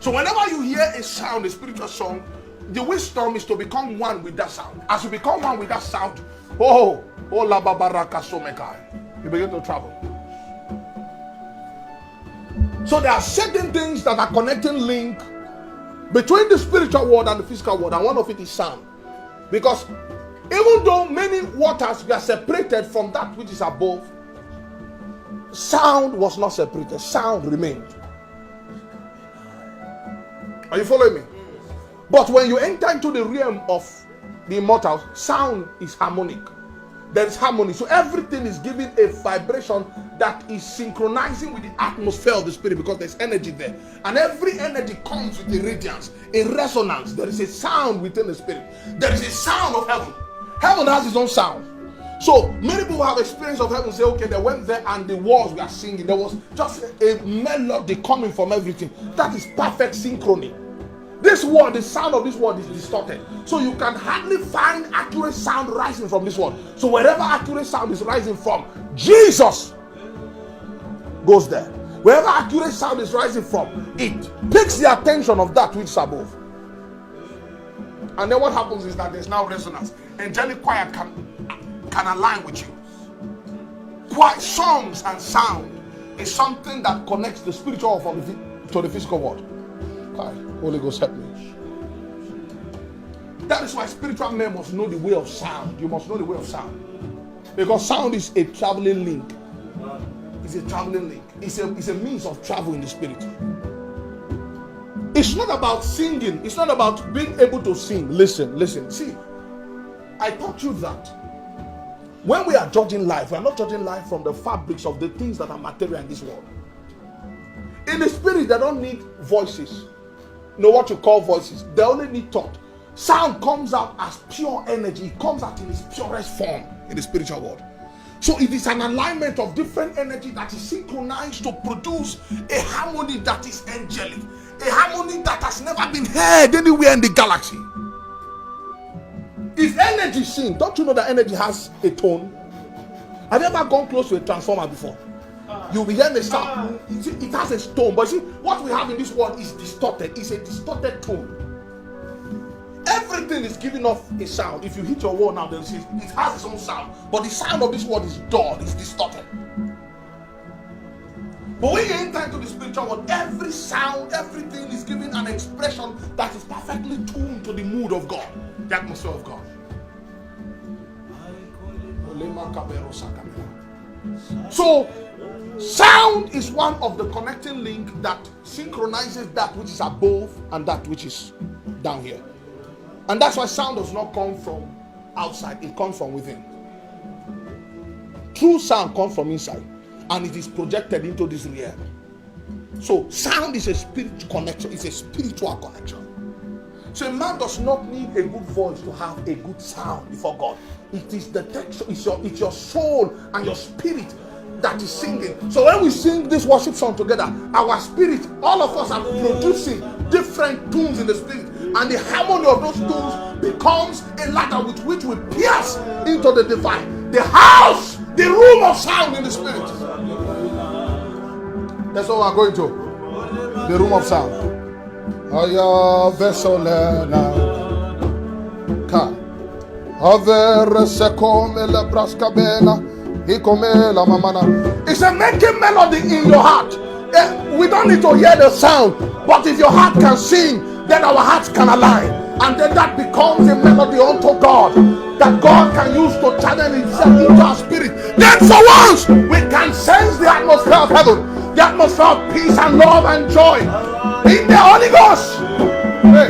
So whenever you hear a sound, a spiritual song, the wisdom is to become one with that sound. As you become one with that sound, la babaraka somekai, you begin to travel. So there are certain things that are connecting link between the spiritual world and the physical world, and one of it is sound. Because even though many waters were separated from that which is above, sound was not separated. Sound remained. Are you following me? But when you enter into the realm of the immortals, sound is harmonic. There is harmony. So everything is giving a vibration that is synchronizing with the atmosphere of the spirit, because there's energy there. And every energy comes with a radiance, a resonance. There is a sound within the spirit. There is a sound of heaven. Heaven has its own sound. So many people have experience of heaven, say, okay, they went there and the walls were singing. There was just a melody coming from everything. That is perfect synchrony. This word, the sound of this word is distorted. So you can hardly find accurate sound rising from this one. So wherever accurate sound is rising from, Jesus goes there. Wherever accurate sound is rising from, it picks the attention of that which is above. And then what happens is that there's now resonance. Angelic choir can align with you. Choir, songs and sound is something that connects the spiritual world to the physical world. Holy Ghost, help me. That is why spiritual men must know the way of sound. You must know the way of sound, because sound is a traveling link. It's a traveling link. It's a means of travel in the spirit. It's not about singing. It's not about being able to sing. Listen. See, I taught you that when we are judging life, we are not judging life from the fabrics of the things that are material in this world. In the spirit, they don't need voices. You know what you call voices? They only need thought. Sound comes out as pure energy. It comes out in its purest form in the spiritual world. So it is an alignment of different energy that is synchronized to produce a harmony that is angelic. A harmony that has never been heard anywhere in the galaxy. If energy sings, don't you know that energy has a tone? Have you ever gone close to a transformer before? You'll be hearing the sound. It has a tone. But see, what we have in this world is distorted. It's a distorted tone. Everything is giving off a sound. If you hit your wall now, then it has its own sound. But the sound of this world is dull, it's distorted. But when you enter into the spiritual world, every sound, everything is giving an expression that is perfectly tuned to the mood of God, the atmosphere of God. So, sound is one of the connecting link that synchronizes that which is above and that which is down here. And that's why sound does not come from outside, it comes from within. True sound comes from inside, and it is projected into this realm. So sound is a spiritual connection, it's a spiritual connection. So a man does not need a good voice to have a good sound before God. It is the texture, it's your soul and your spirit that is singing. So when we sing this worship song together, our spirit, all of us are producing different tunes in the spirit, and the harmony of those tunes becomes a ladder with which we pierce into the divine, the house, the room of sound in the spirit. That's what we're going to, the room of sound. Aya vesolena ka avere se come la brascabena e come la mamana. It's a making melody in your heart. We don't need to hear the sound, but if your heart can sing, then our hearts can align, and then that becomes a melody unto God that God can use to channel himself into our spirit. Then for once we can sense the atmosphere of heaven, the atmosphere of peace and love and joy in the Holy Ghost. Hey.